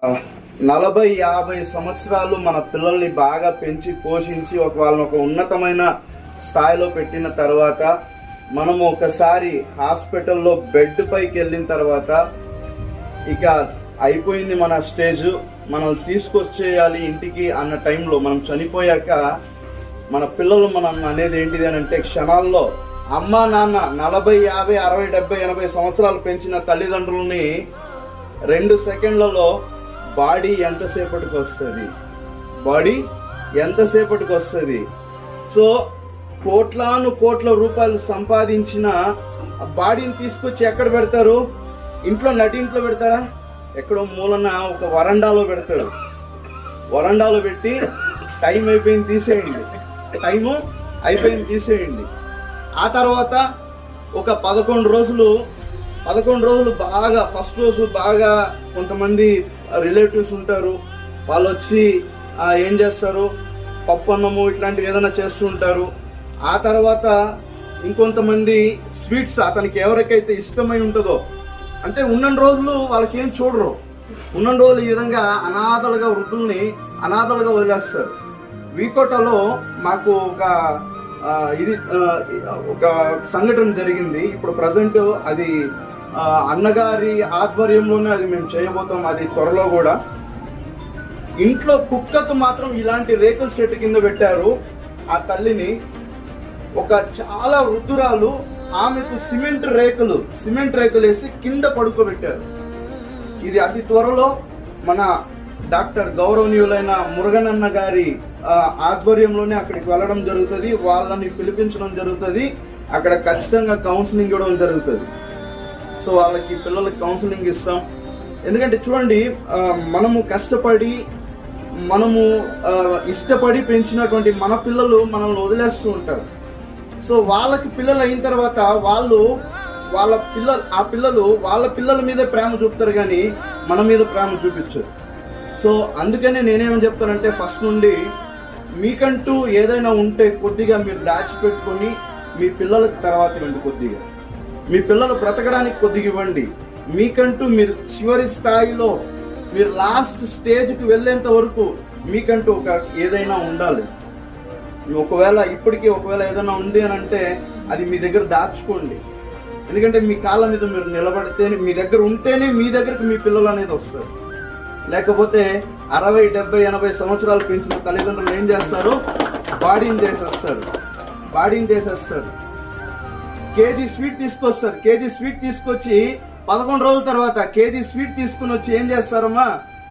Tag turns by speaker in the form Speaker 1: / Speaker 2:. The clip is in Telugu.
Speaker 1: 40-50 సంవత్సరాలు మన పిల్లల్ని బాగా పెంచి పోషించి వాళ్ళని ఒక ఉన్నతమైన స్థాయిలో పెట్టిన తర్వాత మనము ఒకసారి హాస్పిటల్లో బెడ్ పైకి వెళ్ళిన తర్వాత ఇక అయిపోయింది మన స్టేజ్, మనం తీసుకొచ్చేయాలి ఇంటికి అన్న టైంలో, మనం చనిపోయాక మన పిల్లలు మనం అనేది ఏంటిది అని అంటే, క్షణాల్లో అమ్మ నాన్న 40, 50, 60, 70, 80 సంవత్సరాలు పెంచిన తల్లిదండ్రులని 2 సెకండ్లలో బాడీ ఎంతసేపటికి వస్తుంది. సో కోట్ల రూపాయలు సంపాదించిన బాడీని తీసుకొచ్చి ఎక్కడ పెడతారు? ఇంట్లో, నటింట్లో పెడతారా? ఎక్కడో మూలన ఒక వరండాలో పెడతాడు. వరండాలో పెట్టి టైం అయిపోయింది తీసేయండి. ఆ తర్వాత ఒక 11 రోజులు బాగా, ఫస్ట్ రోజు బాగా కొంతమంది రిలేటివ్స్ ఉంటారు, వాళ్ళు వచ్చి ఏం చేస్తారు, పప్పు అన్నము ఇట్లాంటివి ఏదైనా చేస్తూ ఉంటారు. ఆ తర్వాత ఇంకొంతమంది స్వీట్స్ అతనికి ఎవరికైతే ఇష్టమై ఉంటుందో, అంటే ఉన్న రోజులు వాళ్ళకి ఏం చూడరు, ఉన్న రోజులు ఈ విధంగా అనాథలుగా, వృద్ధుల్ని అనాథలుగా వదిలేస్తారు. వీకోటలో మాకు ఒక సంఘటన జరిగింది. ఇప్పుడు ప్రజెంట్ అది అన్నగారి ఆధ్వర్యంలోనే అది మేము చేయబోతాం, అది త్వరలో కూడా. ఇంట్లో కుక్కకు మాత్రం ఇలాంటి రేకుల చెట్టు కింద పెట్టారు ఆ తల్లిని. ఒక చాలా వృద్ధురాలు, ఆమెకు సిమెంట్ రేకులు వేసి కింద పడుకోబెట్టారు. ఇది అతి త్వరలో మన డాక్టర్ గౌరవనీయులైన మురుగనన్న గారి ఆధ్వర్యంలోనే అక్కడికి వెళ్ళడం జరుగుతుంది, వాళ్ళని పిలిపించడం జరుగుతుంది. అక్కడ ఖచ్చితంగా కౌన్సిలింగ్ ఇవ్వడం జరుగుతుంది. సో వాళ్ళకి, పిల్లలకి కౌన్సిలింగ్ ఇస్తాం. ఎందుకంటే చూడండి, మనము కష్టపడి, మనము ఇష్టపడి పెంచినటువంటి మన పిల్లలు మనల్ని వదిలేస్తూ ఉంటారు. సో వాళ్ళకి పిల్లలు అయిన తర్వాత వాళ్ళ పిల్లలు వాళ్ళ పిల్లల మీదే ప్రేమ చూపుతారు, కానీ మన మీద ప్రేమ చూపించరు. సో అందుకనే నేనేమని చెప్తానంటే, ఫస్ట్ నుండి మీకంటూ ఏదైనా ఉంటే కొద్దిగా మీరు దాచిపెట్టుకొని మీ పిల్లలకు తర్వాత ఇవ్వండి. కొద్దిగా మీ పిల్లలు బ్రతకడానికి కొద్దిగా ఇవ్వండి. మీకంటూ మీరు చివరి స్థాయిలో, మీరు లాస్ట్ స్టేజ్కి వెళ్ళేంత వరకు మీకంటూ ఒక ఏదైనా ఉండాలి. ఒకవేళ ఏదైనా ఉంది అని అంటే అది మీ దగ్గర దాచుకోండి. ఎందుకంటే మీ కాళ్ళ మీద మీరు నిలబడితేనే, మీ దగ్గర ఉంటేనే మీ దగ్గరకు మీ పిల్లలు అనేది వస్తారు. లేకపోతే 60, 70, 80 సంవత్సరాలు పెంచిన తల్లిదండ్రులు ఏం చేస్తారు? బాడీని చేసేస్తారు. కేజీ స్వీట్ తీసుకొచ్చి 11 రోజుల తర్వాత కేజీ స్వీట్ తీసుకుని వచ్చి ఏం చేస్తారమ్మా?